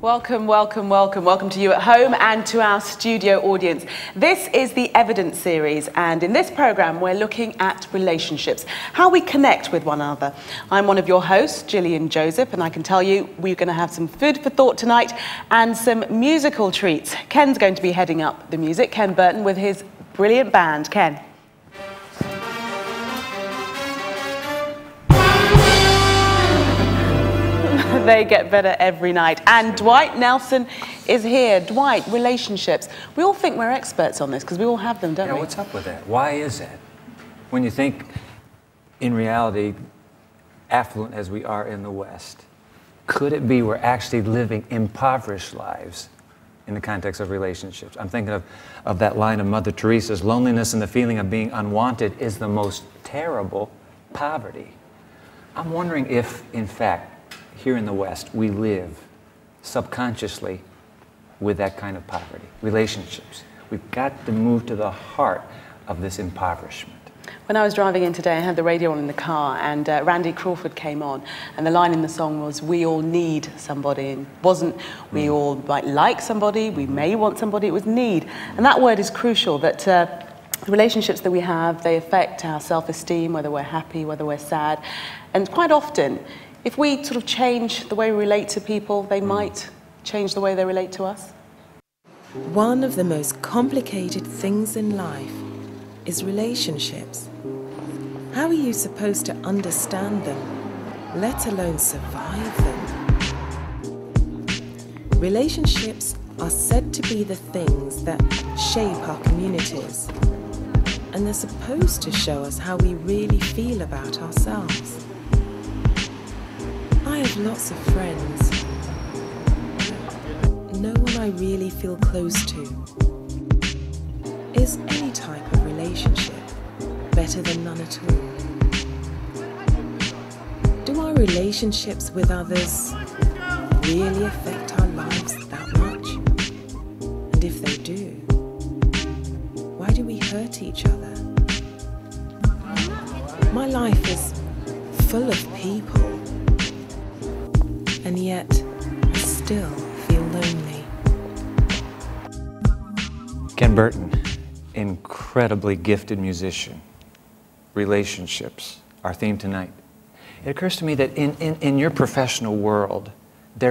Welcome, welcome, welcome. Welcome to you at home and to our studio audience. This is the Evidence series, and in this programme we're looking at relationships, how we connect with one another. I'm one of your hosts, Gillian Joseph, and I can tell you we're going to have some food for thought tonight and some musical treats. Ken's going to be heading up the music, Ken Burton, with his brilliant band. Ken. They get better every night. And Dwight Nelson is here. Dwight, relationships. We all think we're experts on this because we all have them, don't we? Yeah, what's up with that? Why is that? When you think, in reality, affluent as we are in the West, could it be we're actually living impoverished lives in the context of relationships? I'm thinking of that line of Mother Teresa's, loneliness and the feeling of being unwanted is the most terrible poverty. I'm wondering if, in fact, here in the West, we live subconsciously with that kind of poverty. Relationships. We've got to move to the heart of this impoverishment. When I was driving in today, I had the radio on in the car, and Randy Crawford came on, and the line in the song was, "We all need somebody." And it wasn't, we all might like somebody, we may want somebody, it was need. And that word is crucial, that the relationships that we have, they affect our self-esteem, whether we're happy, whether we're sad. And quite often, if we sort of change the way we relate to people, they might change the way they relate to us. One of the most complicated things in life is relationships. How are you supposed to understand them, let alone survive them? Relationships are said to be the things that shape our communities, and they're supposed to show us how we really feel about ourselves. I have lots of friends. No one I really feel close to. Is any type of relationship better than none at all? Do our relationships with others really affect our lives that much? And if they do, why do we hurt each other? My life is full of people, and yet I still feel lonely. Ken Burton, incredibly gifted musician. Relationships, our theme tonight. It occurs to me that in your professional world, they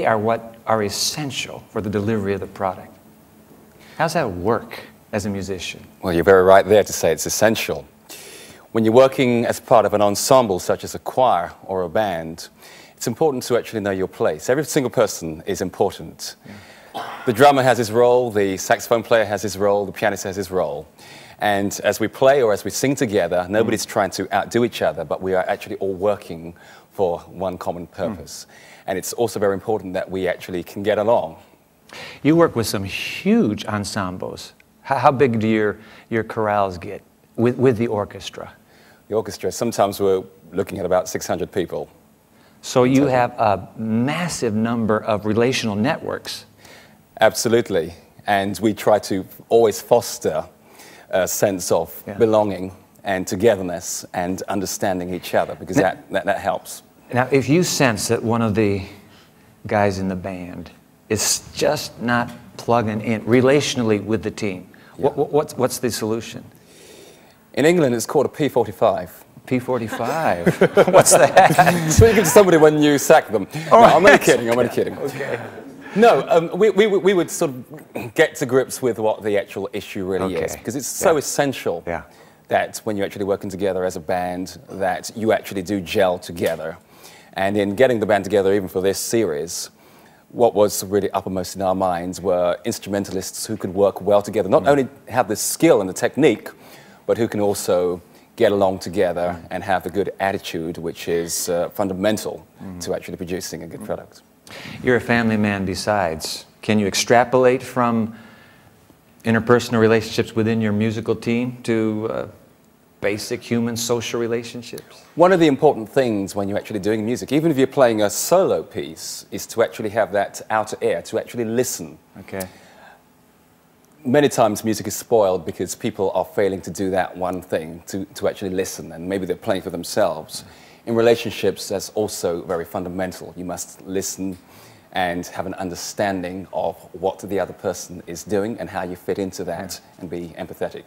are what are essential for the delivery of the product. How's that work as a musician? Well, you're very right there to say it's essential. When you're working as part of an ensemble, such as a choir or a band, it's important to actually know your place. Every single person is important. Yeah. The drummer has his role, the saxophone player has his role, the pianist has his role. And as we play or as we sing together, nobody's trying to outdo each other, but we are actually all working for one common purpose. And it's also very important that we actually can get along. You work with some huge ensembles. How big do your chorales get with the orchestra? The orchestra, sometimes we're looking at about 600 people. So you have a massive number of relational networks. Absolutely. And we try to always foster a sense of belonging and togetherness and understanding each other, because that helps. Now, if you sense that one of the guys in the band is just not plugging in relationally with the team, what's the solution? In England, it's called a P45. P45? What's that? Speaking to somebody when you sack them. No, I'm only kidding, I'm only kidding. Okay. No, we would sort of get to grips with what the actual issue really is, because it's so essential that when you're actually working together as a band, that you actually do gel together. And in getting the band together, even for this series, what was really uppermost in our minds were instrumentalists who could work well together, not only have the skill and the technique, but who can also get along together and have a good attitude, which is fundamental to actually producing a good product. You're a family man besides. Can you extrapolate from interpersonal relationships within your musical team to basic human social relationships? One of the important things when you're actually doing music, even if you're playing a solo piece, is to actually have that outer ear, to actually listen. Okay. Many times music is spoiled because people are failing to do that one thing, to actually listen, and maybe they're playing for themselves. in relationships, that's also very fundamental. You must listen and have an understanding of what the other person is doing and how you fit into that and be empathetic.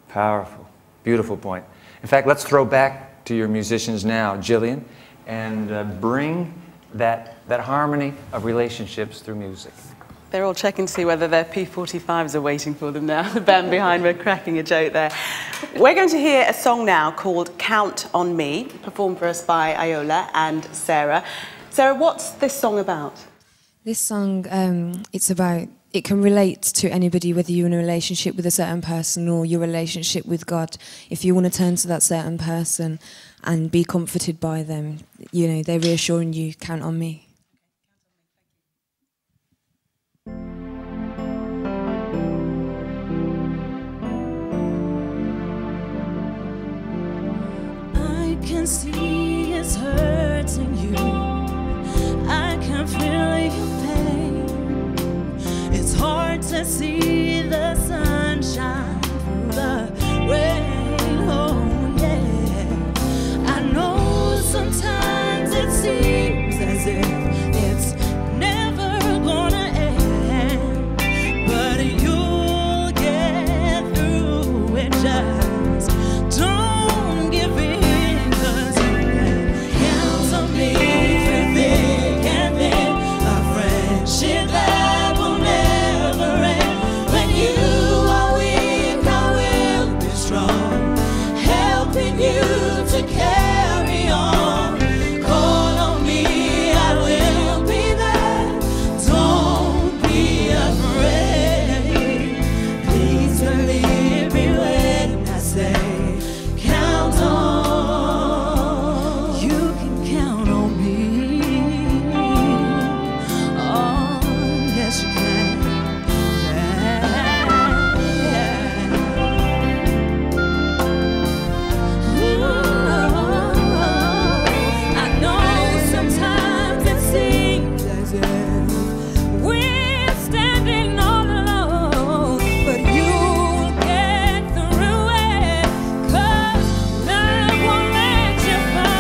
Powerful. Beautiful point. In fact, let's throw back to your musicians now, Jillian, and bring that harmony of relationships through music. They're all checking to see whether their P45s are waiting for them now. The band behind were cracking a joke there. We're going to hear a song now called Count on Me, performed for us by Iola and Sarah. Sarah, what's this song about? This song, it can relate to anybody, whether you're in a relationship with a certain person or your relationship with God. If you want to turn to that certain person and be comforted by them, you know, they're reassuring you, count on me. I can see it's hurting you. I can feel your pain. It's hard to see the sunshine through the rain. Oh yeah. I know sometimes it seems as if it's never gonna end, but you'll get through it. Just don't give in, 'cause you can count on me for thick and thin, a friendship that will never end. When you are weak, I will be strong, helping you to carry on. Call on me, I will be there. Don't be afraid. Please believe me when I say count on. You can count on me. Oh, yes you can. I know sometimes it seems as if we're standing all alone, but you'll get through it, 'cause love won't let you fall.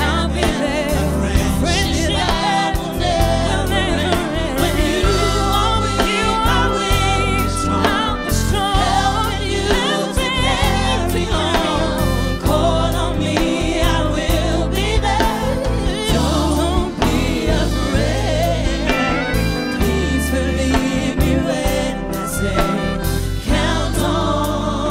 I'll be there. Friendship that will never end. When you are weak, I'll be strong, helping you to carry on. Call on me, I will be there. Don't be afraid. Please believe me when I say count on.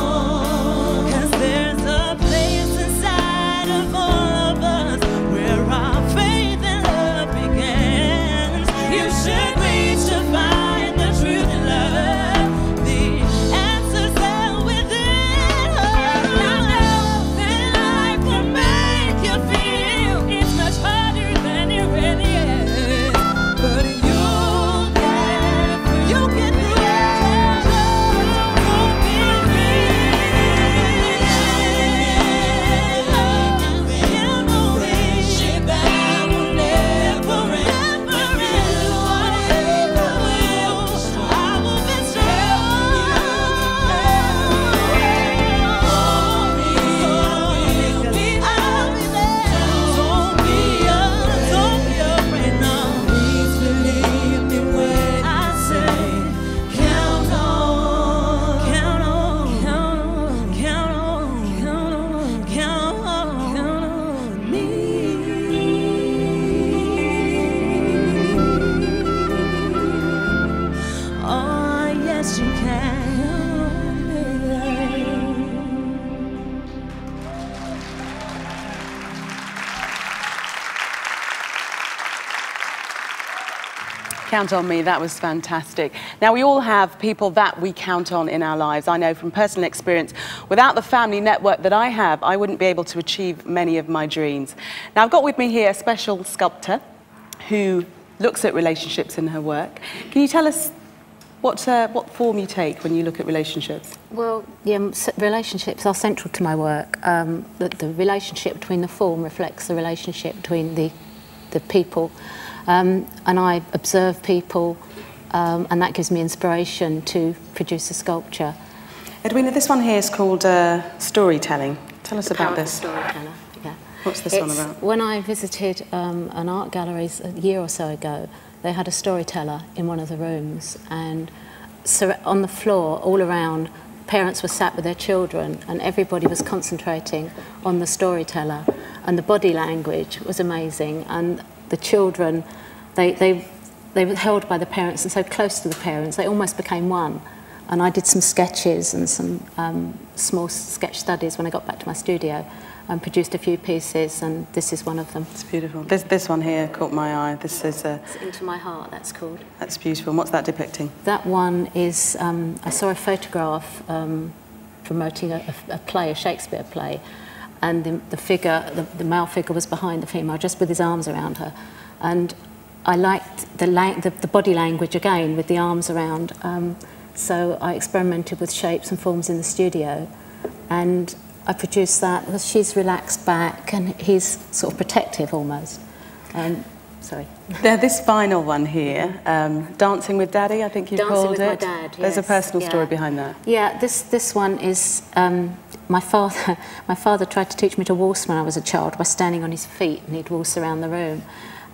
'Cause there's a place inside of all of us where our faith and love begins. You should reach to find the truth in love. The answers are within. I know that life will make you feel it's much harder than it really is, but you'll get through it. Don't be friendship that will never end. I will be strong. I'll be there. Don't be afraid now. Please believe me when I say count on, count on, count on, count on, count on, count on me. Oh yes you can. Count on me, that was fantastic. Now, we all have people that we count on in our lives. I know from personal experience, without the family network that I have, I wouldn't be able to achieve many of my dreams. Now, I've got with me here a special sculptor who looks at relationships in her work. Can you tell us what form you take when you look at relationships? Well, yeah, relationships are central to my work. The relationship between the form reflects the relationship between the people. And I observe people, and that gives me inspiration to produce a sculpture. Edwina, this one here is called storytelling. Tell us about this. Storyteller. Yeah. What's this one about? When I visited an art gallery a year or so ago, they had a storyteller in one of the rooms, and on the floor, all around, parents were sat with their children, and everybody was concentrating on the storyteller, and the body language was amazing, and the children, they were held by the parents and so close to the parents, they almost became one. And I did some sketches and some small sketch studies when I got back to my studio, and produced a few pieces, and this is one of them. It's beautiful. This one here caught my eye. This is It's Into My Heart, that's called. That's beautiful. And what's that depicting? That one is, I saw a photograph promoting a play, a Shakespeare play, and the male figure was behind the female, just with his arms around her. And I liked the body language again, with the arms around. So I experimented with shapes and forms in the studio, and I produced that because she's relaxed back and he's sort of protective almost. Sorry. This final one here, Dancing with Daddy, I think you've called it. Dancing with my dad, yes. There's a personal story behind that. Yeah, this one is, my father tried to teach me to waltz when I was a child by standing on his feet, and he'd waltz around the room.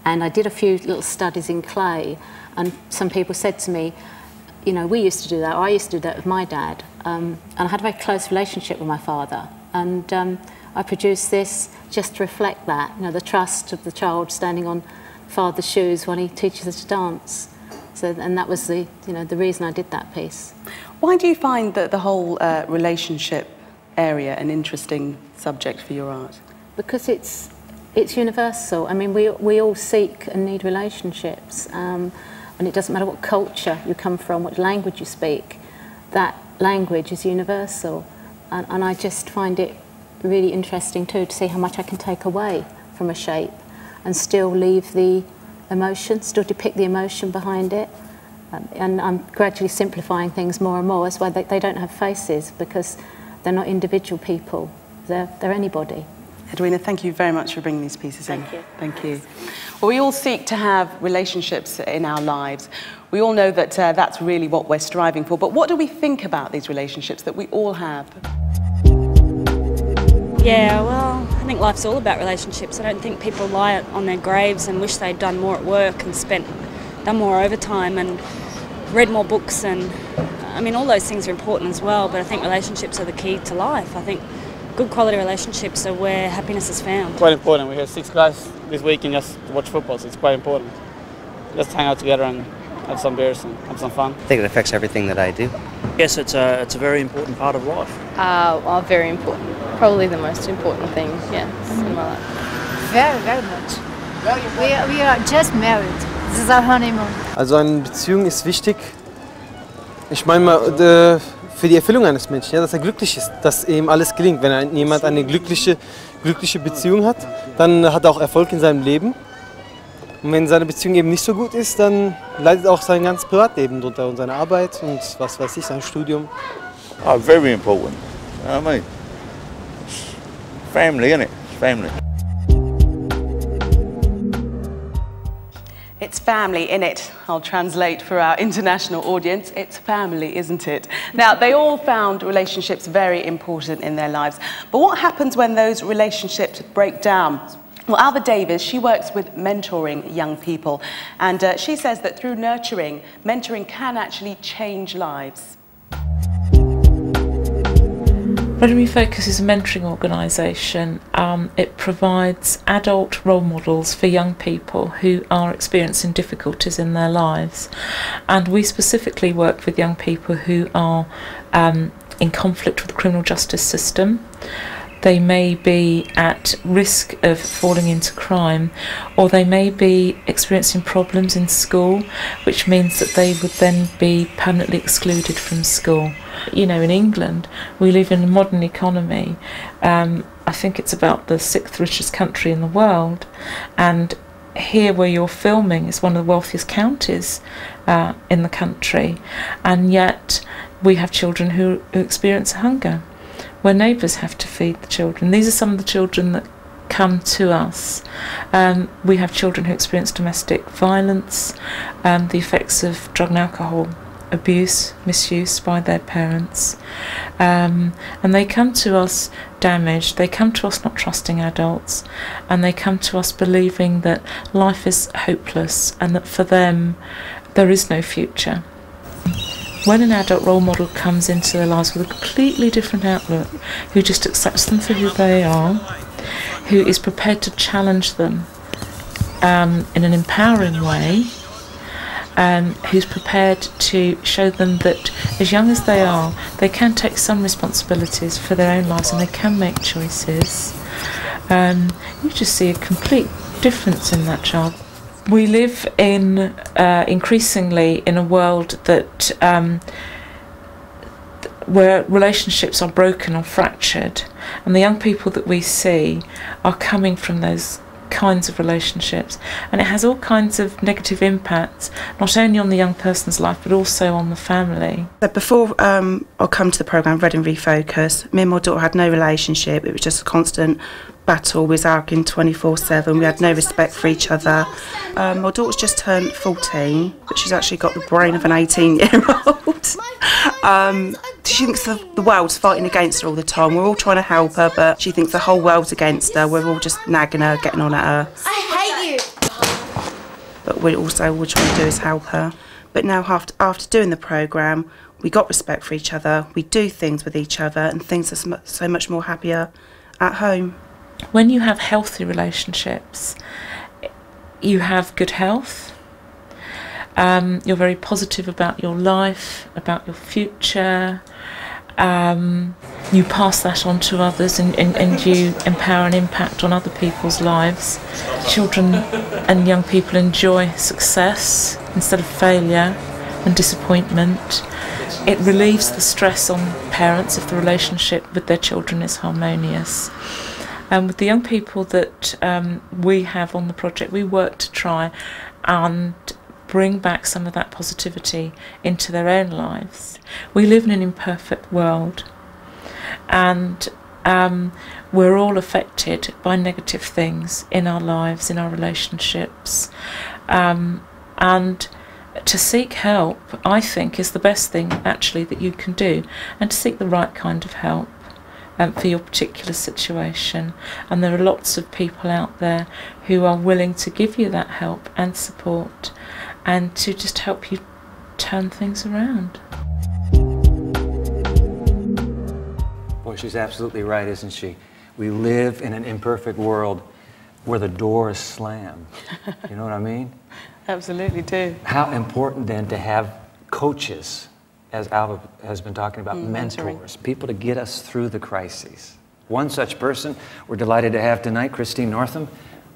And I did a few little studies in clay, and some people said to me, you know, we used to do that, or I used to do that with my dad. And I had a very close relationship with my father. And I produced this just to reflect that, you know, the trust of the child standing on father's shoes when he teaches her to dance. So, and that was the reason I did that piece. Why do you find that the whole relationship area an interesting subject for your art? Because it's universal. I mean, we all seek and need relationships. And it doesn't matter what culture you come from, what language you speak, that language is universal. And I just find it really interesting too to see how much I can take away from a shape and still leave the emotion, still depict the emotion behind it. And I'm gradually simplifying things more and more. That's why they don't have faces, because they're not individual people, they're anybody. Edwina, thank you very much for bringing these pieces in. Thank you. Thank you. Well, we all seek to have relationships in our lives. We all know that that's really what we're striving for. But what do we think about these relationships that we all have? Yeah, well, I think life's all about relationships. I don't think people lie on their graves and wish they'd done more at work and done more overtime and read more books. And I mean, all those things are important as well, but I think relationships are the key to life. I think good quality relationships are where happiness is found. Quite important. We have 6 guys this weekend just to watch football, so it's quite important. Just hang out together and have some beers and have some fun. I think it affects everything that I do. Yes, it's a very important part of life. Well, very important. Probably the most important thing, yes, in my life. Very, very much. We are just married. This is our honeymoon. Also eine Beziehung ist wichtig. Ich meine mal, für die Erfüllung eines Menschen, ja, dass er glücklich ist, dass eben alles gelingt. Wenn jemand eine glückliche Beziehung hat, dann hat er auch Erfolg in seinem Leben. Und wenn seine Beziehung eben nicht so gut ist, dann leidet auch sein ganzes Privatleben drunter und seine Arbeit und was weiß ich, sein Studium. Oh, very important. You know what I mean? Family, isn't it? It's family. It's family, innit? I'll translate for our international audience. It's family, isn't it? Now, they all found relationships very important in their lives. But what happens when those relationships break down? Well, Alva Davies, she works with mentoring young people. And she says that through nurturing, mentoring can actually change lives. Redemy Focus is a mentoring organisation. It provides adult role models for young people who are experiencing difficulties in their lives. And we specifically work with young people who are in conflict with the criminal justice system. They may be at risk of falling into crime, or they may be experiencing problems in school, which means that they would then be permanently excluded from school. You know, in England, we live in a modern economy. I think it's about the 6th richest country in the world, and here where you're filming is one of the wealthiest counties in the country, and yet we have children who experience hunger, where neighbours have to feed the children. These are some of the children that come to us. We have children who experience domestic violence, the effects of drug and alcohol abuse, misuse by their parents, and they come to us damaged. They come to us not trusting adults, and they come to us believing that life is hopeless and that for them there is no future. When an adult role model comes into their lives with a completely different outlook, who just accepts them for who they are, who is prepared to challenge them in an empowering way, who's prepared to show them that as young as they are, they can take some responsibilities for their own lives and they can make choices. You just see a complete difference in that child. We live in increasingly in a world that where relationships are broken or fractured, and the young people that we see are coming from those kinds of relationships, and it has all kinds of negative impacts, not only on the young person's life but also on the family. Before I come to the programme Read and Refocus, me and my daughter had no relationship. It was just a constant battle. We was arguing 24/7. We had no respect for each other. My daughter's just turned 14, but she's actually got the brain of an 18-year-old. She thinks the world's fighting against her all the time. We're all trying to help her, but she thinks the whole world's against her. We're all just nagging her, getting on at her. I hate you! But we're trying to do is help her. But now after doing the programme, we got respect for each other. We do things with each other, and things are so much more happier at home. When you have healthy relationships, you have good health. You're very positive about your life, about your future. You pass that on to others, and you empower and impact on other people's lives. Children and young people enjoy success instead of failure and disappointment. It relieves the stress on parents if the relationship with their children is harmonious. With the young people that we have on the project, we work to try and bring back some of that positivity into their own lives. We live in an imperfect world, and we're all affected by negative things in our lives, in our relationships, and to seek help, I think, is the best thing actually that you can do, and to seek the right kind of help for your particular situation. And there are lots of people out there who are willing to give you that help and support, and to just help you turn things around. Boy, she's absolutely right, isn't she? We live in an imperfect world where the door is slammed. You know what I mean? Absolutely do. How important then to have coaches, as Alva has been talking about, mentors, people to get us through the crises. One such person we're delighted to have tonight, Christine Northam.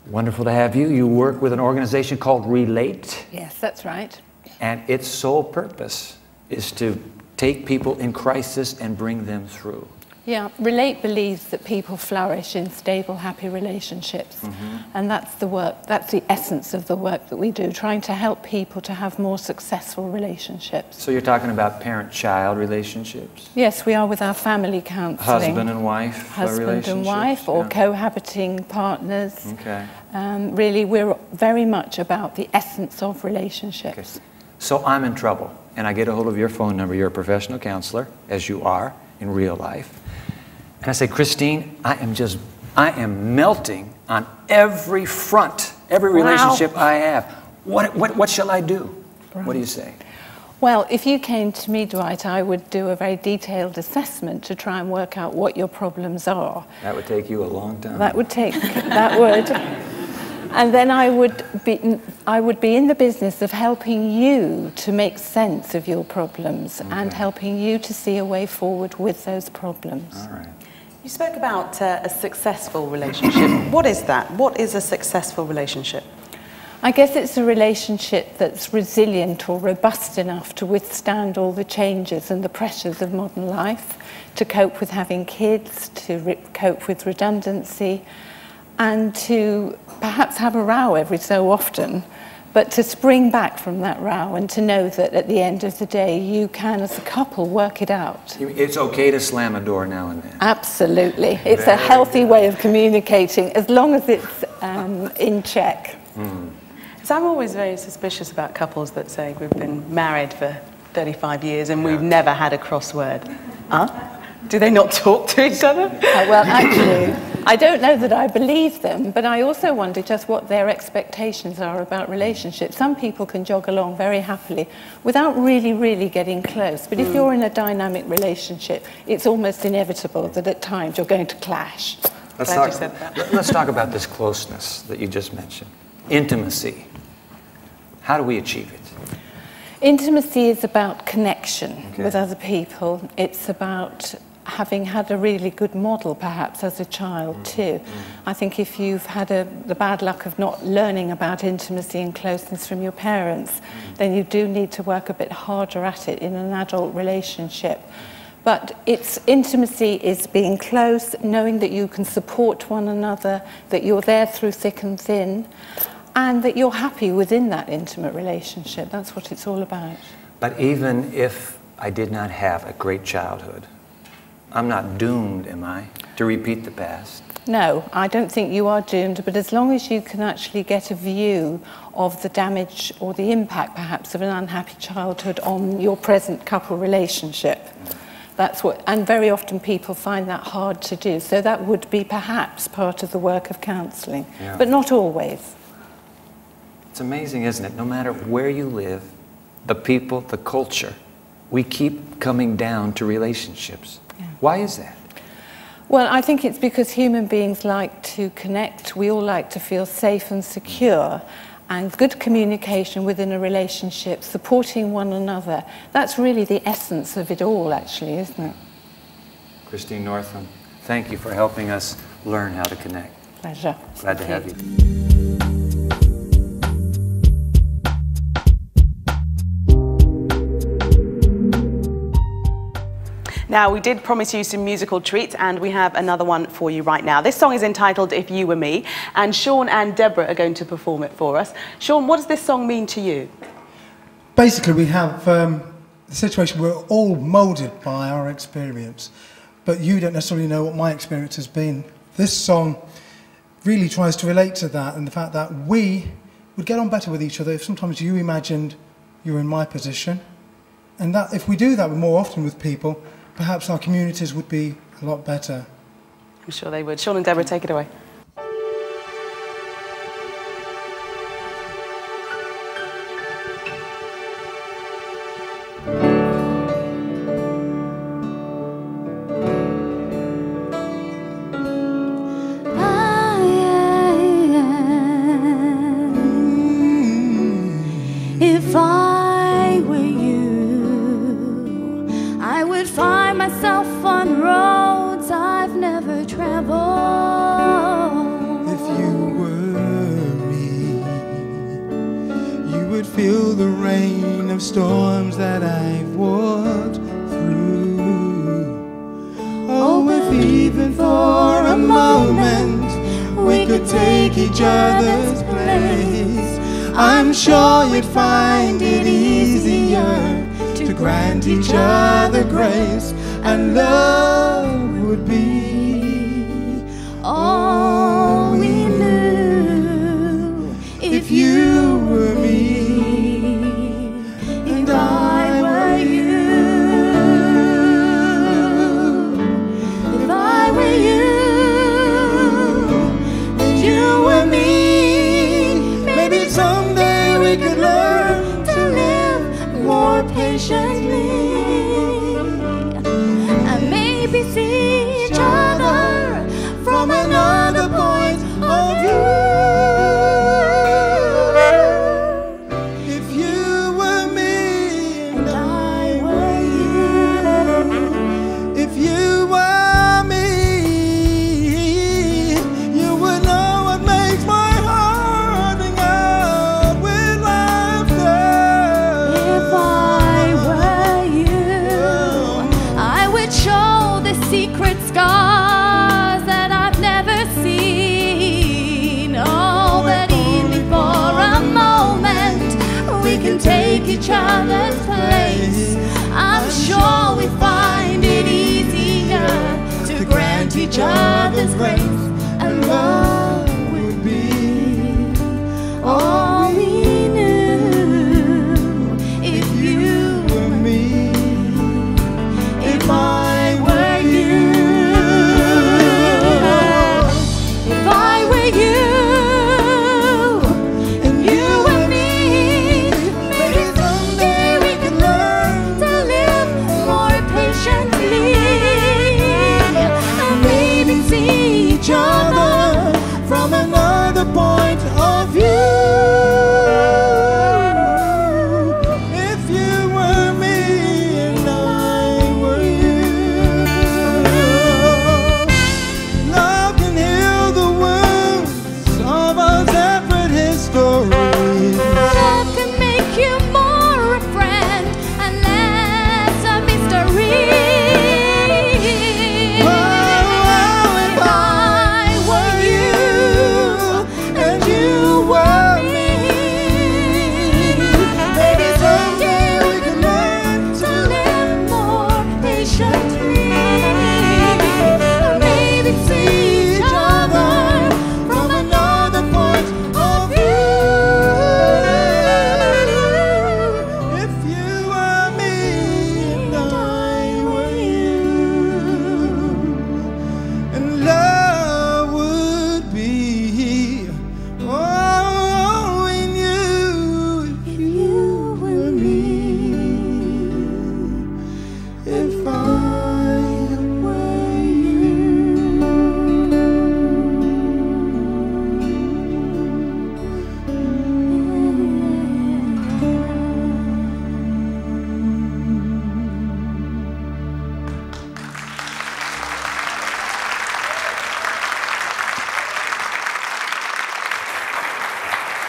Wonderful to have you. You work with an organization called Relate. Yes, that's right. And its sole purpose is to take people in crisis and bring them through. Yeah, Relate believes that people flourish in stable, happy relationships. And that's the work, that's the essence of the work that we do, trying to help people to have more successful relationships. So you're talking about parent-child relationships? Yes, we are with our family counselling. Husband and wife Husband and wife, or cohabiting partners. Okay. Really, we're very much about the essence of relationships. Okay. So I'm in trouble, and I get a hold of your phone number. You're a professional counselor, as you are in real life. And I say, Christine, I am melting on every front, every relationship I have. What shall I do? Right. What do you say? Well, if you came to me, Dwight, I would do a very detailed assessment to try and work out what your problems are. That would take you a long time. That would. And then I would be in the business of helping you to make sense of your problems and helping you to see a way forward with those problems. All right. You spoke about a successful relationship. What is that? What is a successful relationship? I guess it's a relationship that's resilient or robust enough to withstand all the changes and the pressures of modern life, to cope with having kids, to cope with redundancy, and to perhaps have a row every so often, but to spring back from that row and to know that at the end of the day you can, as a couple, work it out. It's okay to slam a door now and then. Absolutely. It's a healthy way of communicating, as long as it's in check. So I'm always very suspicious about couples that say we've been married for 35 years and we've never had a crossword. Huh? Do they not talk to each other? Well, actually, I don't know that I believe them, but I also wonder just what their expectations are about relationships. Some people can jog along very happily without really getting close. But if you're in a dynamic relationship, it's almost inevitable that at times you're going to clash. Let's talk about this closeness that you just mentioned. Intimacy. How do we achieve it? Intimacy is about connection with other people. It's about having had a really good model, perhaps, as a child, too. I think if you've had the bad luck of not learning about intimacy and closeness from your parents, then you do need to work a bit harder at it in an adult relationship. But intimacy is being close, knowing that you can support one another, that you're there through thick and thin, and that you're happy within that intimate relationship. That's what it's all about. But even if I did not have a great childhood, I'm not doomed, am I, to repeat the past? No, I don't think you are doomed, but as long as you can actually get a view of the damage or the impact, perhaps, of an unhappy childhood on your present couple relationship, that's what, and very often people find that hard to do. So that would be perhaps part of the work of counselling, but not always. It's amazing, isn't it? No matter where you live, the people, the culture, we keep coming down to relationships. Why is that? Well, I think it's because human beings like to connect. We all like to feel safe and secure. And good communication within a relationship, supporting one another, that's really the essence of it all, actually, isn't it? Christine Northam, thank you for helping us learn how to connect. Pleasure. Glad to have you. Now, we did promise you some musical treats, and we have another one for you right now. This song is entitled If You Were Me, and Sean and Deborah are going to perform it for us. Sean, what does this song mean to you? Basically, we have the situation where we're all moulded by our experience, but you don't necessarily know what my experience has been. This song really tries to relate to that, and the fact that we would get on better with each other if sometimes you imagined you were in my position, and that if we do that more often with people, perhaps our communities would be a lot better. I'm sure they would. Sean and Deborah, take it away. If I were you, I would find myself on roads I've never traveled. If you were me, you would feel the rain of storms that I've walked through. Oh, if even for a moment we could take each other's place, I'm sure you'd find it easier to grant each other grace, and love would be all we knew. If you were me and I were you, if I were you and you were me, maybe someday we could learn to live more patiently, and maybe see each other from another point of view. If you were me and I were you, if you were me, you would know what makes my heart ring out with laughter. If I were you, I would show the secret scars that I've never seen. Oh, but even for a moment we can take each other's place, I'm sure we find it easier to grant each other's grace, and love would be all we knew. If you were me.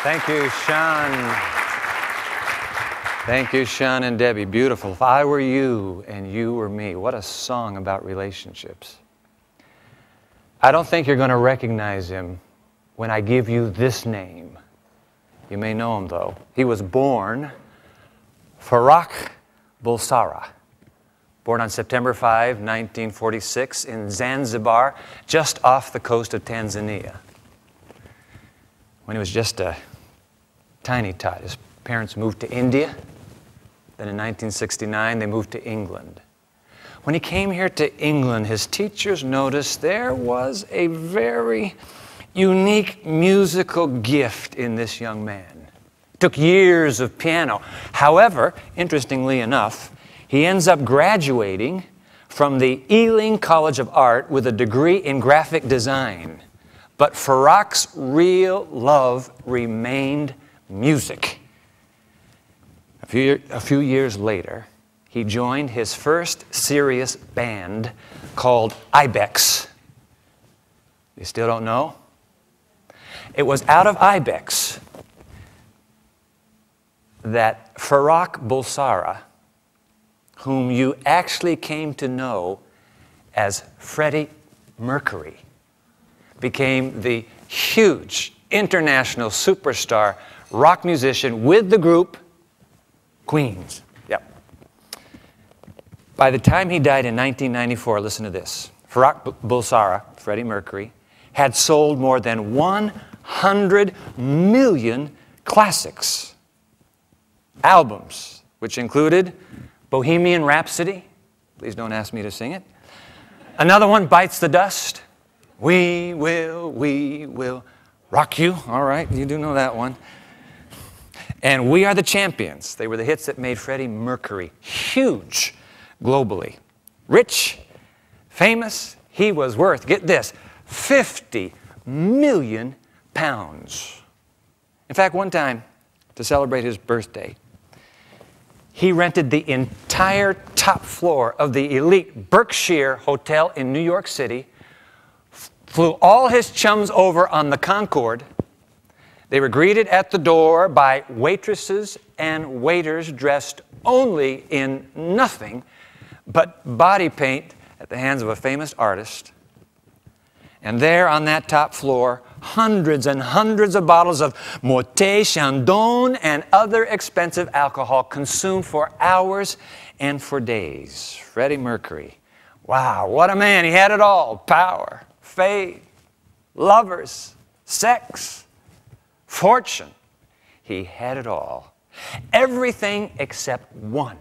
Thank you, Sean. Thank you, Sean and Debbie. Beautiful. If I were you and you were me, what a song about relationships. I don't think you're going to recognize him when I give you this name. You may know him, though. He was born Farrokh Bulsara, born on September 5, 1946, in Zanzibar, just off the coast of Tanzania. When he was just a tiny tot, his parents moved to India. Then in 1969, they moved to England. When he came here to England, his teachers noticed there was a very unique musical gift in this young man. It took years of piano. However, interestingly enough, he ends up graduating from the Ealing College of Art with a degree in graphic design. But Farrokh's real love remained music. A few years later, he joined his first serious band called Ibex. You still don't know? It was out of Ibex that Farrokh Bulsara, whom you actually came to know as Freddie Mercury, became the huge international superstar rock musician with the group Queens. Yep. By the time he died in 1994, listen to this, Farrokh Bulsara, Freddie Mercury, had sold more than 100 million classics, albums, which included Bohemian Rhapsody, please don't ask me to sing it, another one, Bites the Dust, we will rock you, all right, you do know that one, and We Are the Champions. They were the hits that made Freddie Mercury huge globally. Rich, famous, he was worth, get this, 50 million pounds. In fact, one time, to celebrate his birthday, he rented the entire top floor of the elite Berkshire Hotel in New York City, flew all his chums over on the Concorde. They were greeted at the door by waitresses and waiters dressed only in nothing but body paint at the hands of a famous artist. And there on that top floor, hundreds and hundreds of bottles of Moët, Chandon, and other expensive alcohol consumed for hours and for days. Freddie Mercury. Wow, what a man. He had it all. Power, faith, lovers, sex, fortune. He had it all. Everything except one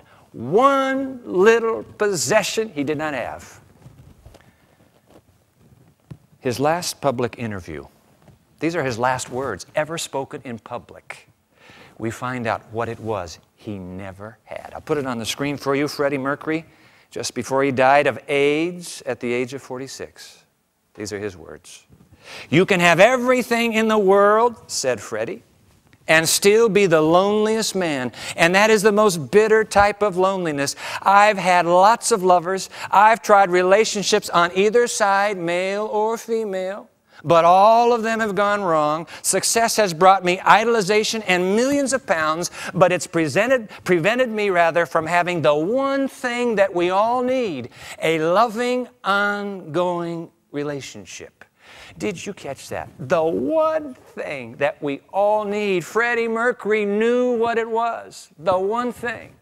little possession he did not have. His last public interview. These are his last words ever spoken in public. We find out what it was he never had. I'll put it on the screen for you. Freddie Mercury, just before he died of AIDS at the age of 46. These are his words. You can have everything in the world, said Freddie, and still be the loneliest man. And that is the most bitter type of loneliness. I've had lots of lovers. I've tried relationships on either side, male or female. But all of them have gone wrong. Success has brought me idolization and millions of pounds, but it's prevented me rather from having the one thing that we all need, a loving, ongoing relationship. Did you catch that? The one thing that we all need. Freddie Mercury knew what it was. The one thing.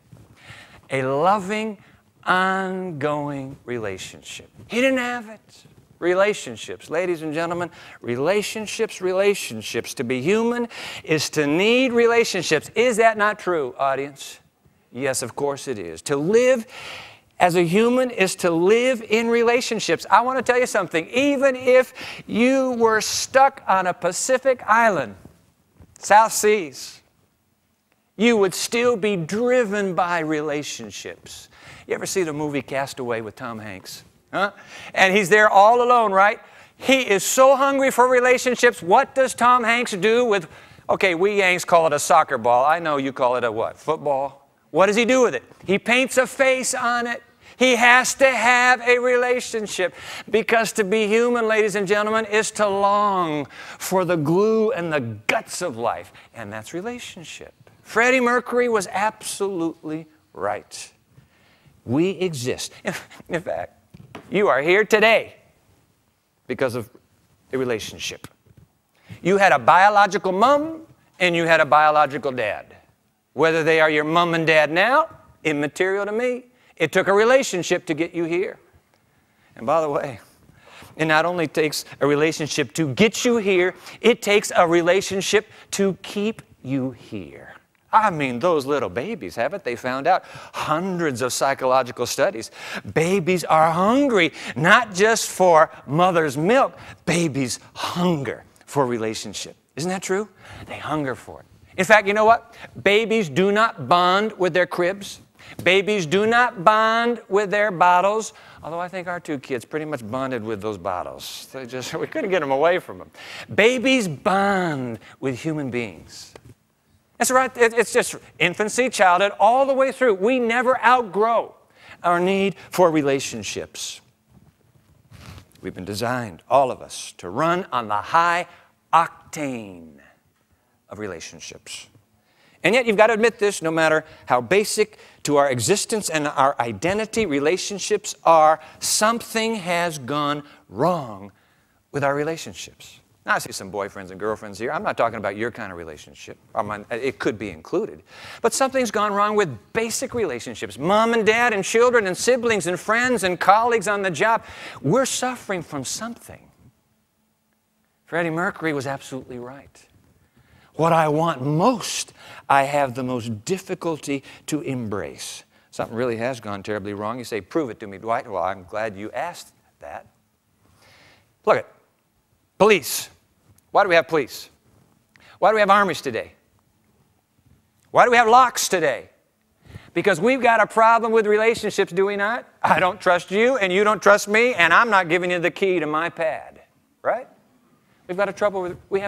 A loving, ongoing relationship. He didn't have it. Relationships, ladies and gentlemen, relationships. To be human is to need relationships. Is that not true, audience? Yes, of course it is. To live as a human is to live in relationships. I want to tell you something. Even if you were stuck on a Pacific island, South Seas, you would still be driven by relationships. You ever see the movie Castaway with Tom Hanks? Huh? And he's there all alone, right? He is so hungry for relationships. What does Tom Hanks do with, okay, we Yanks call it a soccer ball. I know you call it a what? Football? What does he do with it? He paints a face on it. He has to have a relationship, because to be human, ladies and gentlemen, is to long for the glue and the guts of life, and that's relationship. Freddie Mercury was absolutely right. We exist. In fact, you are here today because of a relationship. You had a biological mom and you had a biological dad. Whether they are your mom and dad now, immaterial to me. It took a relationship to get you here. And by the way, it not only takes a relationship to get you here, it takes a relationship to keep you here. I mean, those little babies, haven't they found out? Hundreds of psychological studies. Babies are hungry, not just for mother's milk. Babies hunger for relationship. Isn't that true? They hunger for it. In fact, you know what? Babies do not bond with their cribs. Babies do not bond with their bottles, although I think our two kids pretty much bonded with those bottles. We couldn't get them away from them. Babies bond with human beings. That's right. It's just infancy, childhood, all the way through. We never outgrow our need for relationships. We've been designed, all of us, to run on the high octane of relationships. And yet you've got to admit this, no matter how basic to our existence and our identity relationships are, something has gone wrong with our relationships. Now, I see some boyfriends and girlfriends here. I'm not talking about your kind of relationship. It could be included. But something's gone wrong with basic relationships. Mom and dad and children and siblings and friends and colleagues on the job. We're suffering from something. Freddie Mercury was absolutely right. What I want most, I have the most difficulty to embrace. Something really has gone terribly wrong. You say, prove it to me, Dwight. Well, I'm glad you asked that. Look at police. Why do we have police? Why do we have armies today? Why do we have locks today? Because we've got a problem with relationships, do we not? I don't trust you, and you don't trust me, and I'm not giving you the key to my pad, right? We have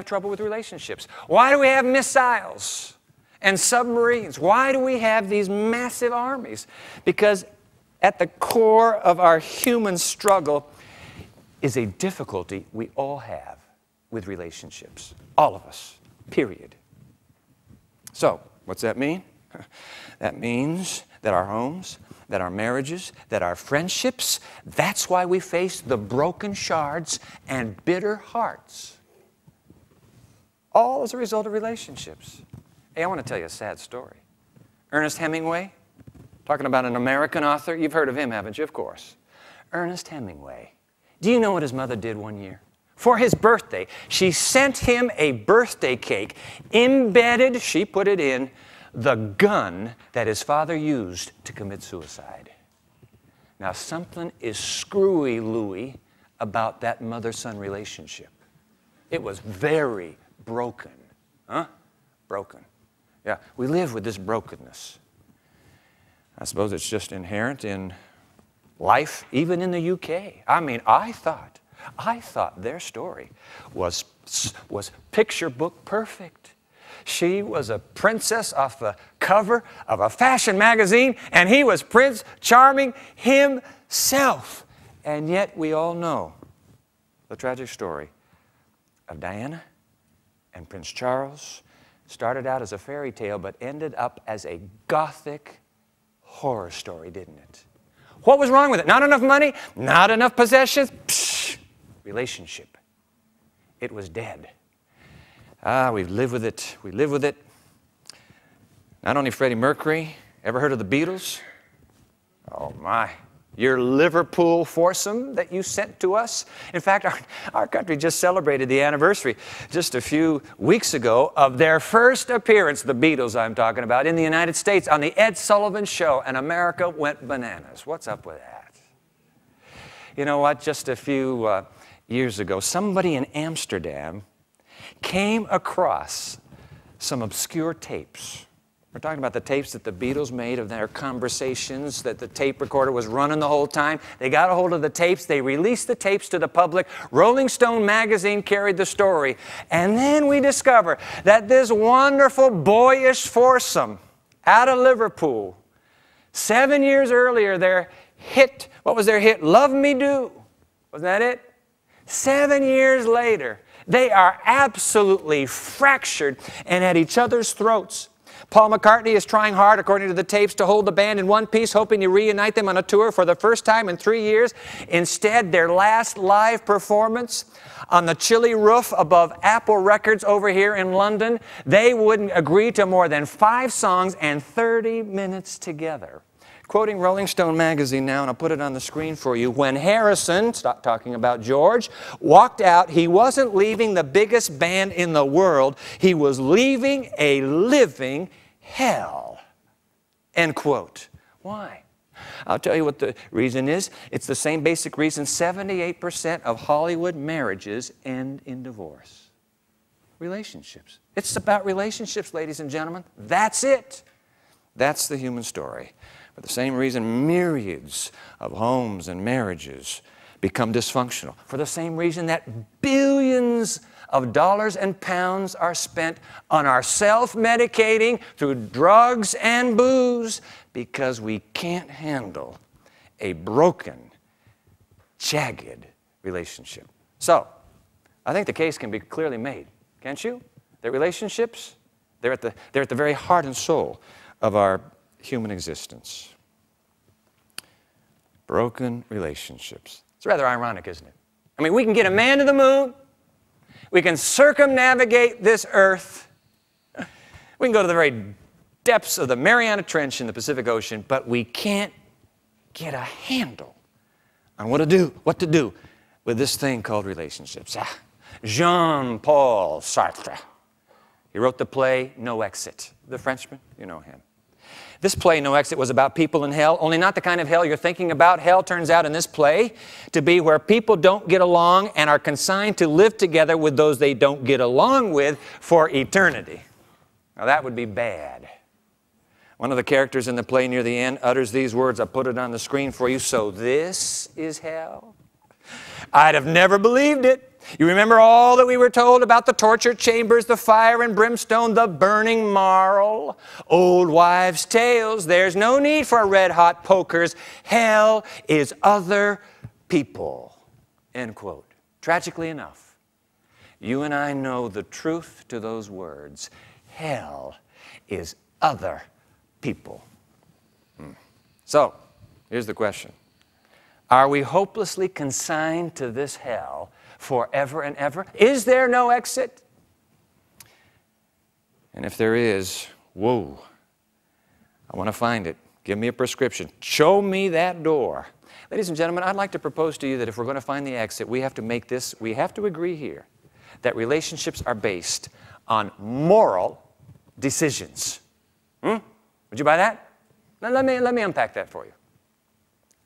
trouble with relationships. Why do we have missiles and submarines? Why do we have these massive armies? Because at the core of our human struggle is a difficulty we all have with relationships. All of us, period. So, what's that mean? That means that our homes, that our marriages, that our friendships, that's why we face the broken shards and bitter hearts. All as a result of relationships. Hey, I want to tell you a sad story. Ernest Hemingway, talking about an American author. You've heard of him, haven't you? Of course. Ernest Hemingway. Do you know what his mother did one year? For his birthday, she sent him a birthday cake embedded, she put it in, the gun that his father used to commit suicide. Now, something is screwy-looey about that mother-son relationship. It was very broken. Huh? Broken. Yeah, we live with this brokenness. I suppose it's just inherent in life, even in the UK. I mean, I thought their story was picture book perfect. She was a princess off the cover of a fashion magazine, and he was Prince Charming himself. And yet we all know the tragic story of Diana and Prince Charles. Started out as a fairy tale, but ended up as a gothic horror story, didn't it? What was wrong with it? Not enough money? Not enough possessions? Psh, relationship. It was dead. We live with it. We live with it. Not only Freddie Mercury. Ever heard of the Beatles? Oh, my. Your Liverpool foursome that you sent to us. In fact, our country just celebrated the anniversary just a few weeks ago of their first appearance, the Beatles I'm talking about, in the United States on the Ed Sullivan Show, and America went bananas. What's up with that? You know what? Just a few years ago, somebody in Amsterdam came across some obscure tapes. We're talking about the tapes that the Beatles made of their conversations, that the tape recorder was running the whole time. They got a hold of the tapes. They released the tapes to the public. Rolling Stone magazine carried the story. And then we discover that this wonderful boyish foursome out of Liverpool, 7 years earlier, their hit, what was their hit? Love Me Do. Wasn't that it? 7 years later, they are absolutely fractured and at each other's throats. Paul McCartney is trying hard, according to the tapes, to hold the band in one piece, hoping to reunite them on a tour for the first time in 3 years. Instead, their last live performance on the chilly roof above Apple Records over here in London, they wouldn't agree to more than 5 songs and 30 minutes together. Quoting Rolling Stone magazine now, and I'll put it on the screen for you, when Harrison, stop talking about George, walked out, he wasn't leaving the biggest band in the world, he was leaving a living hell. End quote. Why? I'll tell you what the reason is. It's the same basic reason 78% of Hollywood marriages end in divorce. Relationships. It's about relationships, ladies and gentlemen. That's it. That's the human story. For the same reason, myriads of homes and marriages become dysfunctional. For the same reason that billions of dollars and pounds are spent on our self-medicating through drugs and booze because we can't handle a broken, jagged relationship. So, I think the case can be clearly made, can't you? That relationships, they're at the very heart and soul of our human existence. Broken relationships. It's rather ironic, isn't it? I mean, we can get a man to the moon. We can circumnavigate this earth. We can go to the very depths of the Mariana Trench in the Pacific Ocean, but we can't get a handle on what to do with this thing called relationships. Jean-Paul Sartre. He wrote the play No Exit. The Frenchman, you know him. This play, No Exit, was about people in hell, only not the kind of hell you're thinking about. Hell turns out in this play to be where people don't get along and are consigned to live together with those they don't get along with for eternity. Now that would be bad. One of the characters in the play near the end utters these words. I'll put it on the screen for you. So this is hell? I'd have never believed it. You remember all that we were told about the torture chambers, the fire and brimstone, the burning marl, old wives' tales. There's no need for red-hot pokers. Hell is other people. End quote. Tragically enough, you and I know the truth to those words. Hell is other people. So, here's the question. Are we hopelessly consigned to this hell forever and ever? Is there no exit? And if there is, whoa, I want to find it. Give me a prescription. Show me that door. Ladies and gentlemen, I'd like to propose to you that if we're going to find the exit, we have to agree here that relationships are based on moral decisions. Would you buy that? Now, let me unpack that for you.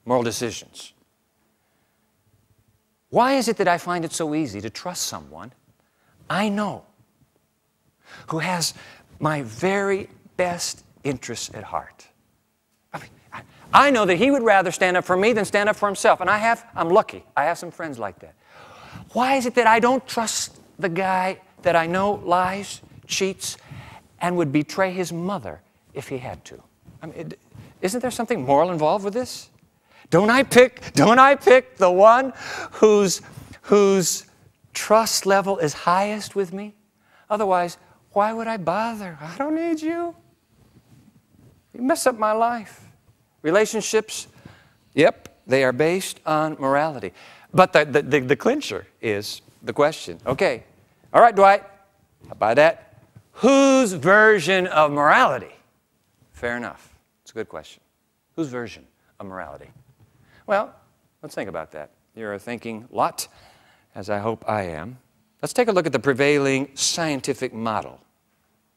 Moral decisions. Why is it that I find it so easy to trust someone I know who has my very best interests at heart? I know that he would rather stand up for me than stand up for himself. And I'm lucky. I have some friends like that. Why is it that I don't trust the guy that I know lies, cheats, and would betray his mother if he had to? I mean, isn't there something moral involved with this? Don't I pick the one whose trust level is highest with me? Otherwise, why would I bother? I don't need you. You mess up my life. Relationships, yep, they are based on morality. But the clincher is the question. Okay, all right, Dwight, I buy that. Whose version of morality? Fair enough. It's a good question. Whose version of morality? Well, let's think about that. You're a thinking lot, as I hope I am. Let's take a look at the prevailing scientific model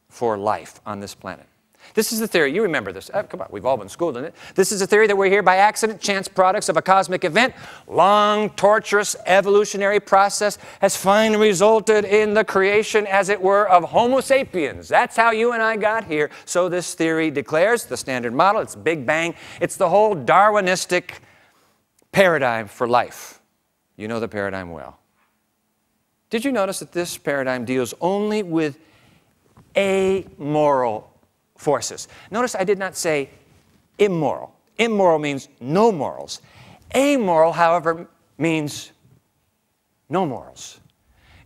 for life on this planet. This is the theory. You remember this. Come on, we've all been schooled in it. This is a theory that we're here by accident, chance products of a cosmic event. Long, torturous, evolutionary process has finally resulted in the creation, as it were, of Homo sapiens. That's how you and I got here. So this theory declares the standard model. It's Big Bang. It's the whole Darwinistic paradigm for life. You know the paradigm well. Did you notice that this paradigm deals only with amoral forces? Notice I did not say immoral. Immoral means no morals. Amoral, however, means no morals.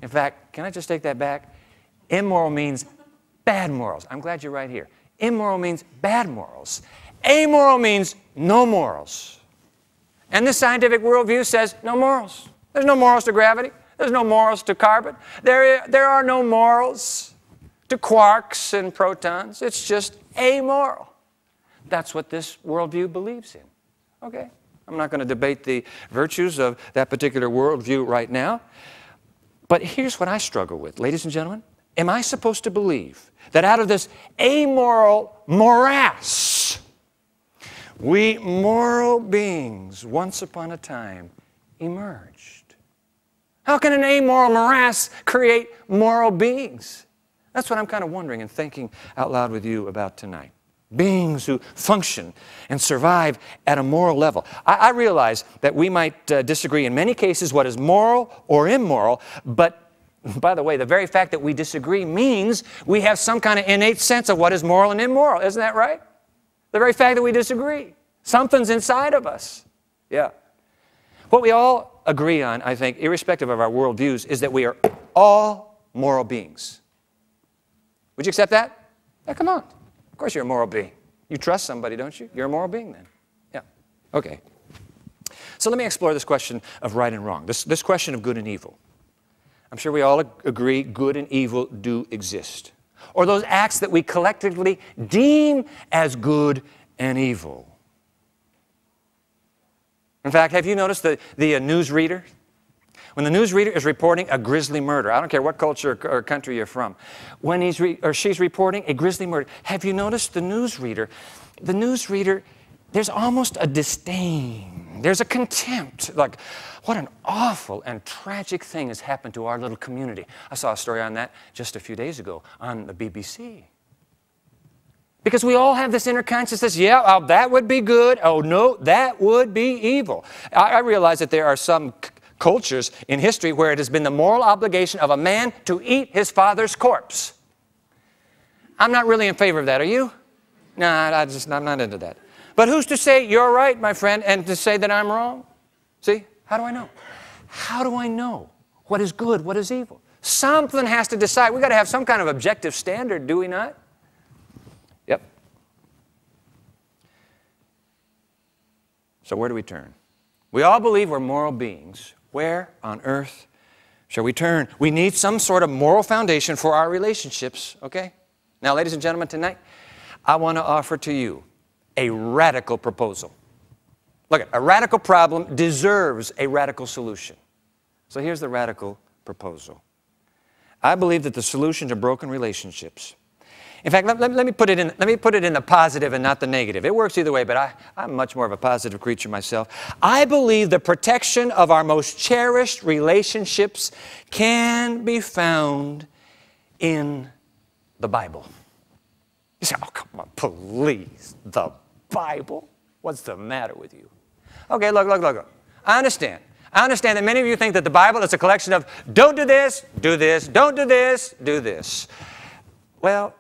In fact, can I just take that back? Immoral means bad morals. I'm glad you're right here. Immoral means bad morals. Amoral means no morals. And the scientific worldview says no morals. There's no morals to gravity. There's no morals to carbon. There are no morals to quarks and protons. It's just amoral. That's what this worldview believes in. Okay? I'm not going to debate the virtues of that particular worldview right now. But here's what I struggle with, ladies and gentlemen. Am I supposed to believe that out of this amoral morass, we moral beings, once upon a time, emerged? How can an amoral morass create moral beings? That's what I'm kind of wondering and thinking out loud with you about tonight. Beings who function and survive at a moral level. I realize that we might disagree in many cases what is moral or immoral, but by the way, the very fact that we disagree means we have some kind of innate sense of what is moral and immoral. Isn't that right? The very fact that we disagree. Something's inside of us. Yeah. What we all agree on, I think, irrespective of our worldviews, is that we are all moral beings. Would you accept that? Yeah, come on. Of course you're a moral being. You trust somebody, don't you? You're a moral being then. Yeah. Okay. So let me explore this question of right and wrong, this question of good and evil. I'm sure we all agree good and evil do exist. Or those acts that we collectively deem as good and evil. In fact, have you noticed the newsreader? When the newsreader is reporting a grisly murder, I don't care what culture or country you're from, when he's or she's reporting a grisly murder, have you noticed the newsreader? The newsreader, there's almost a disdain. There's a contempt. Like, what an awful and tragic thing has happened to our little community. I saw a story on that just a few days ago on the BBC. Because we all have this inner consciousness, yeah, oh, that would be good. Oh, no, that would be evil. I realize that there are some cultures in history where it has been the moral obligation of a man to eat his father's corpse. I'm not really in favor of that, are you? No, I'm not into that. But who's to say you're right, my friend, and to say that I'm wrong? See, how do I know? How do I know what is good, what is evil? Something has to decide. We've got to have some kind of objective standard, do we not? Yep. So where do we turn? We all believe we're moral beings. Where on earth shall we turn? We need some sort of moral foundation for our relationships, okay? Now, ladies and gentlemen, tonight, I want to offer to you a radical proposal. Look, a radical problem deserves a radical solution. So here's the radical proposal. I believe that the solution to broken relationships, in fact, let me put it in the positive and not the negative. It works either way, but I'm much more of a positive creature myself. I believe the protection of our most cherished relationships can be found in the Bible. You say, oh, come on, please, the Bible? What's the matter with you? Okay, look. I understand that many of you think that the Bible is a collection of don't do this, do this, don't do this, do this. Well,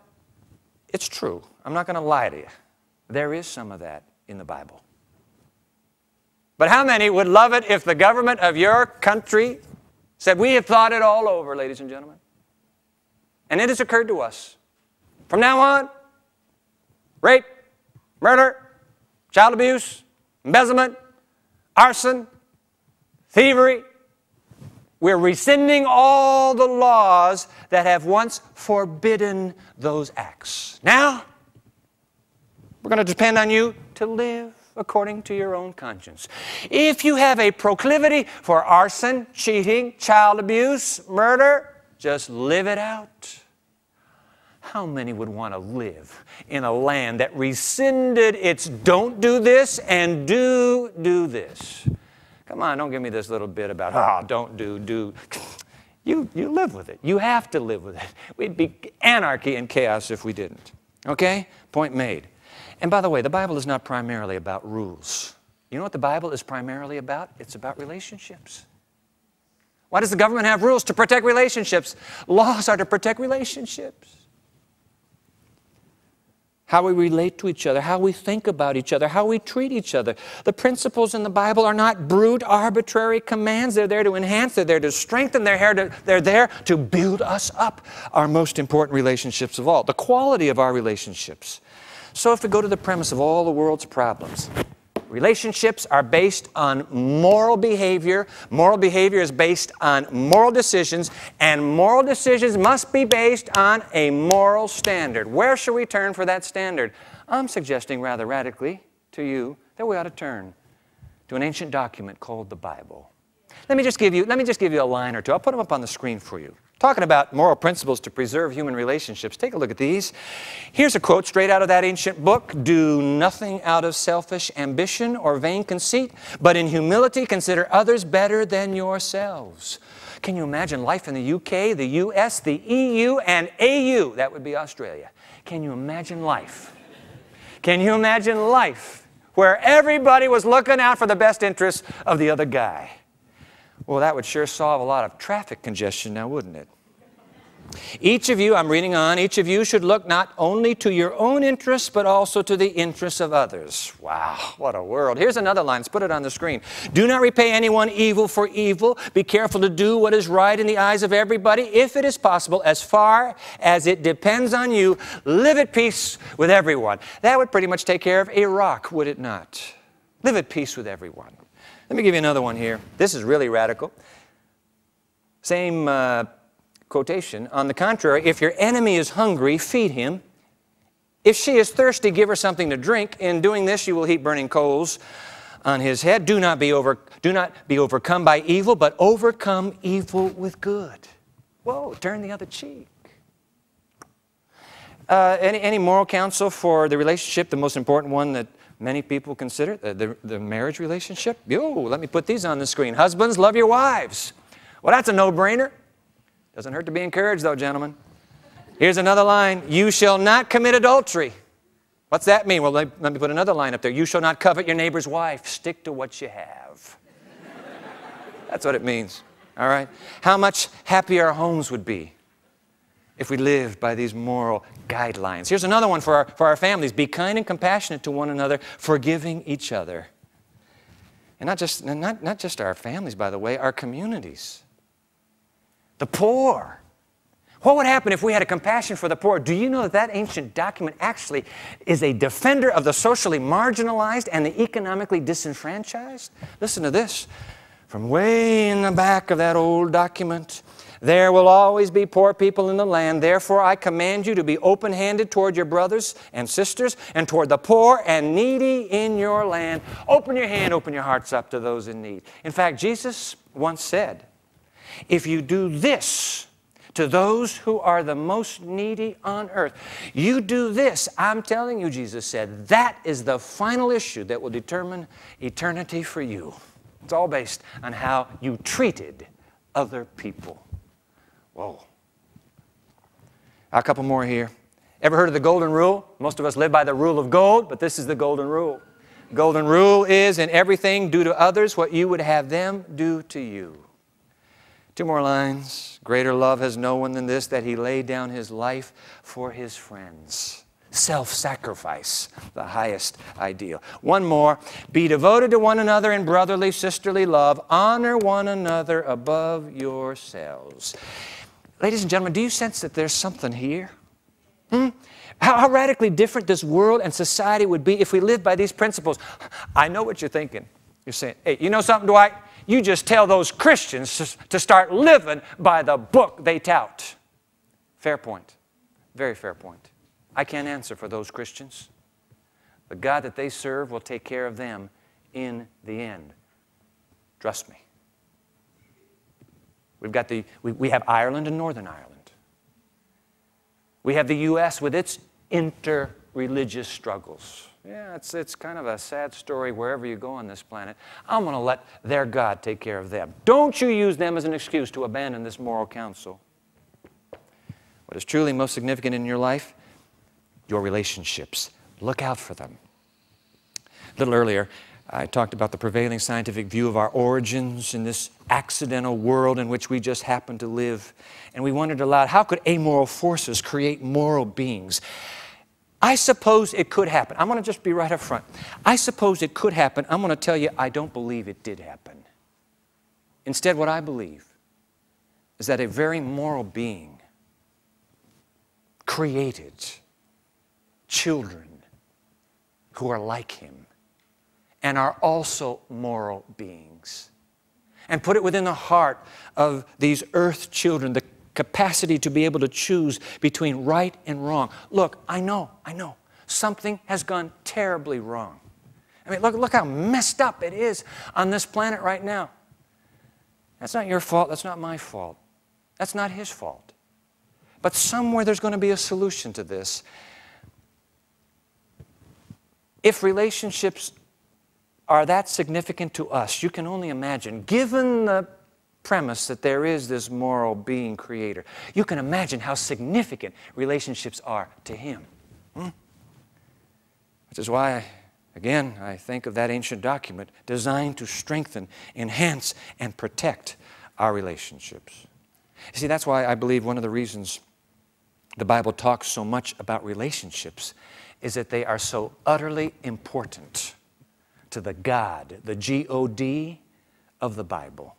it's true. I'm not going to lie to you. There is some of that in the Bible. But how many would love it if the government of your country said, we have thought it all over, ladies and gentlemen? And it has occurred to us. From now on, rape, murder, child abuse, embezzlement, arson, thievery. We're rescinding all the laws that have once forbidden those acts. Now, we're going to depend on you to live according to your own conscience. If you have a proclivity for arson, cheating, child abuse, murder, just live it out. How many would want to live in a land that rescinded its don't do this and do this? Come on, don't give me this little bit about, don't do. You live with it. You have to live with it. We'd be anarchy and chaos if we didn't. Okay? Point made. And by the way, the Bible is not primarily about rules. You know what the Bible is primarily about? It's about relationships. Why does the government have rules? To protect relationships. Laws are to protect relationships. how we relate to each other, how we think about each other, how we treat each other. The principles in the Bible are not brute, arbitrary commands. They're there to enhance, they're there to strengthen, they're there to build us up, our most important relationships of all, the quality of our relationships. So if we go to the premise of all the world's problems, relationships are based on moral behavior. Moral behavior is based on moral decisions, and moral decisions must be based on a moral standard. Where should we turn for that standard? I'm suggesting rather radically to you that we ought to turn to an ancient document called the Bible. Let me just give you a line or two. I'll put them up on the screen for you. Talking about moral principles to preserve human relationships. Take a look at these. Here's a quote straight out of that ancient book. Do nothing out of selfish ambition or vain conceit, but in humility consider others better than yourselves. Can you imagine life in the UK, the US, the EU, and AU? That would be Australia. Can you imagine life? Can you imagine life where everybody was looking out for the best interests of the other guy? Well, that would sure solve a lot of traffic congestion now, wouldn't it? Each of you, I'm reading on, each of you should look not only to your own interests, but also to the interests of others. Wow, what a world. Here's another line. Let's put it on the screen. Do not repay anyone evil for evil. Be careful to do what is right in the eyes of everybody. If it is possible, as far as it depends on you, live at peace with everyone. That would pretty much take care of Iraq, would it not? Live at peace with everyone. Let me give you another one here. This is really radical. Same quotation. On the contrary, if your enemy is hungry, feed him. If she is thirsty, give her something to drink. In doing this, you will heap burning coals on his head. Do not be overcome by evil, but overcome evil with good. Whoa, turn the other cheek. Any moral counsel for the relationship, the most important one that many people consider, the marriage relationship? Let me put these on the screen. Husbands, love your wives. Well, that's a no-brainer. Doesn't hurt to be encouraged, though, gentlemen. Here's another line. You shall not commit adultery. What's that mean? Well, let me put another line up there. You shall not covet your neighbor's wife. Stick to what you have. That's what it means, all right? How much happier our homes would be if we lived by these moral guidelines. Here's another one for our families. Be kind and compassionate to one another, forgiving each other. And not just our families, by the way, our communities. The poor. What would happen if we had a compassion for the poor? Do you know that that ancient document actually is a defender of the socially marginalized and the economically disenfranchised? Listen to this. From way in the back of that old document, there will always be poor people in the land. Therefore, I command you to be open-handed toward your brothers and sisters and toward the poor and needy in your land. Open your hand, open your hearts up to those in need. In fact, Jesus once said, if you do this to those who are the most needy on earth, you do this, I'm telling you, Jesus said, that is the final issue that will determine eternity for you. It's all based on how you treated other people. Whoa. A couple more here. Ever heard of the golden rule? Most of us live by the rule of gold, but this is the golden rule. Golden rule is, in everything, do to others what you would have them do to you. Two more lines. Greater love has no one than this, that he laid down his life for his friends. Self-sacrifice, the highest ideal. One more. Be devoted to one another in brotherly, sisterly love. Honor one another above yourselves. Ladies and gentlemen, do you sense that there's something here? How radically different this world and society would be if we lived by these principles. I know what you're thinking. You're saying, hey, you know something, Dwight? You just tell those Christians to start living by the book they tout. Fair point. Very fair point. I can't answer for those Christians. The God that they serve will take care of them in the end. Trust me. We have Ireland and Northern Ireland. We have the U.S. with its inter-religious struggles. Yeah, it's kind of a sad story wherever you go on this planet. I'm going to let their God take care of them. Don't you use them as an excuse to abandon this moral counsel. What is truly most significant in your life? Your relationships. Look out for them. A little earlier, I talked about the prevailing scientific view of our origins in this accidental world in which we just happen to live. And we wondered aloud, how could amoral forces create moral beings? I suppose it could happen. I'm going to just be right up front. I suppose it could happen. I'm going to tell you, I don't believe it did happen. Instead, what I believe is that a very moral being created children who are like him and are also moral beings, and put it within the heart of these earth children, the capacity to be able to choose between right and wrong. Look, I know, something has gone terribly wrong. I mean, look how messed up it is on this planet right now. That's not your fault, that's not my fault. That's not his fault. But somewhere there's going to be a solution to this. If relationships are that significant to us, you can only imagine, given the premise that there is this moral being creator, you can imagine how significant relationships are to him. Which is why, again, I think of that ancient document designed to strengthen, enhance, and protect our relationships. You see, that's why I believe one of the reasons the Bible talks so much about relationships is that they are so utterly important to the God, the G-O-D of the Bible.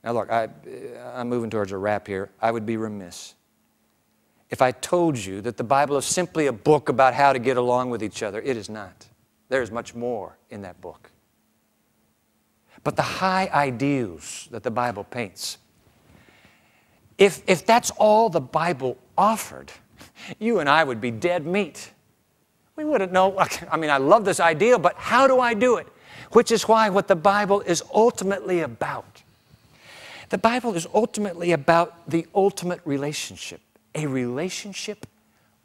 Now look, I'm moving towards a wrap here. I would be remiss if I told you that the Bible is simply a book about how to get along with each other. It is not. There is much more in that book. But the high ideals that the Bible paints, if that's all the Bible offered, you and I would be dead meat. We wouldn't know. I mean, I love this ideal, but how do I do it? Which is why what the Bible is ultimately about. The Bible is ultimately about the ultimate relationship, a relationship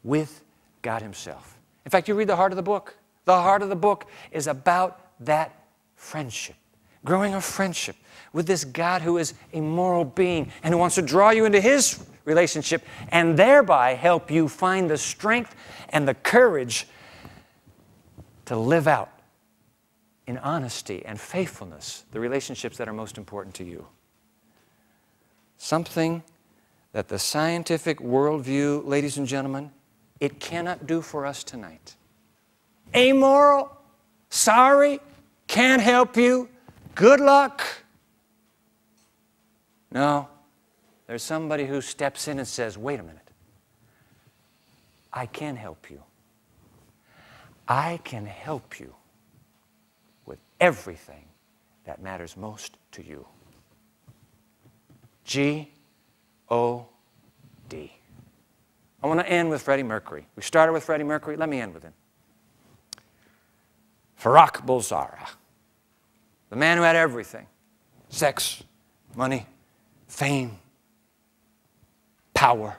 with God Himself. In fact, you read the heart of the book. The heart of the book is about that friendship, growing a friendship with this God who is a moral being and who wants to draw you into His relationship and thereby help you find the strength and the courage to live out in honesty and faithfulness the relationships that are most important to you. Something that the scientific worldview, ladies and gentlemen, it cannot do for us tonight. Amoral, sorry, can't help you, good luck. No, there's somebody who steps in and says, wait a minute, I can help you. I can help you with everything that matters most to you. G-O-D. I want to end with Freddie Mercury. We started with Freddie Mercury. Let me end with him. Farrokh Bulsara, the man who had everything. Sex, money, fame, power,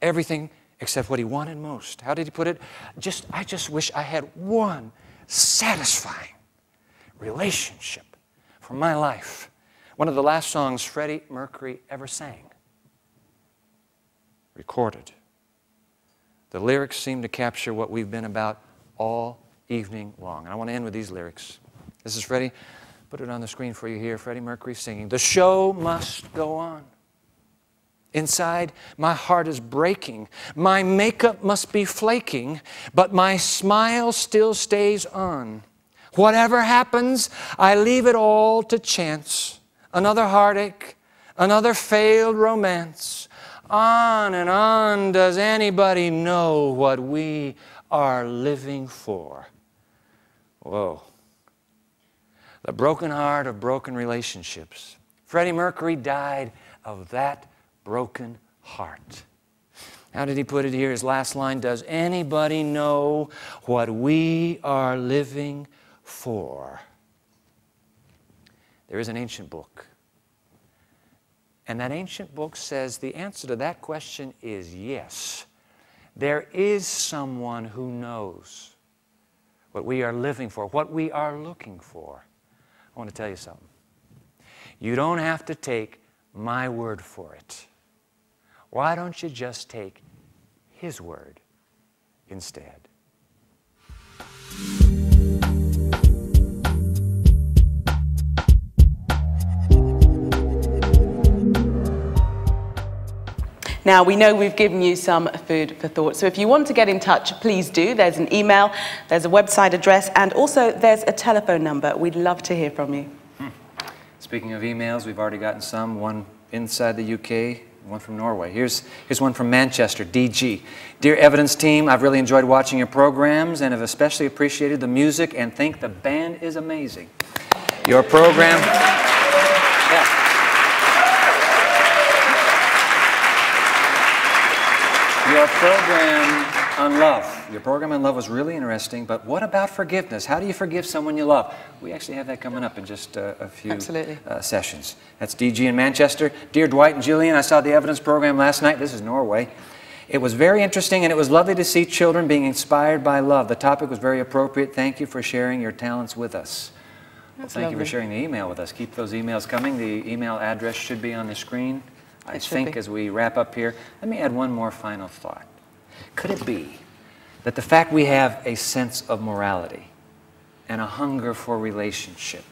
everything except what he wanted most. How did he put it? I just wish I had one satisfying relationship for my life. One of the last songs Freddie Mercury ever sang, recorded. The lyrics seem to capture what we've been about all evening long. And I want to end with these lyrics. This is Freddie. Put it on the screen for you here. Freddie Mercury singing, "The show must go on. Inside, my heart is breaking. My makeup must be flaking, but my smile still stays on. Whatever happens, I leave it all to chance. Another heartache, another failed romance. On and on, does anybody know what we are living for?" Whoa. The broken heart of broken relationships. Freddie Mercury died of that broken heart. How did he put it here? His last line, does anybody know what we are living for? There is an ancient book. And that ancient book says the answer to that question is yes. There is someone who knows what we are living for, what we are looking for. I want to tell you something. You don't have to take my word for it. Why don't you just take His word instead? Now, we know we've given you some food for thought, so if you want to get in touch, please do. There's an email, there's a website address, and also there's a telephone number. We'd love to hear from you. Speaking of emails, we've already gotten some, one inside the UK, one from Norway. Here's one from Manchester, DG. Dear Evidence team, I've really enjoyed watching your programs and have especially appreciated the music and think the band is amazing. Your program... Yeah. Your program on love was really interesting, but what about forgiveness? How do you forgive someone you love? We actually have that coming up in just a few sessions. That's DG in Manchester. Dear Dwight and Gillian, I saw the evidence program last night. This is Norway. It was very interesting, and it was lovely to see children being inspired by love. The topic was very appropriate. Thank you for sharing your talents with us. Well, thank you for sharing the email with us. Keep those emails coming. The email address should be on the screen. I think as we wrap up here, let me add one more final thought. Could it be that the fact we have a sense of morality and a hunger for relationship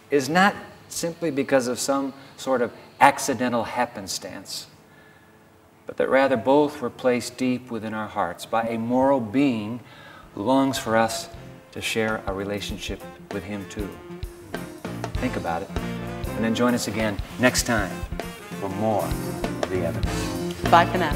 is not simply because of some sort of accidental happenstance, but that rather both were placed deep within our hearts by a moral being who longs for us to share a relationship with him too? Think about it, and then join us again next time for more of the evidence. Bye for now.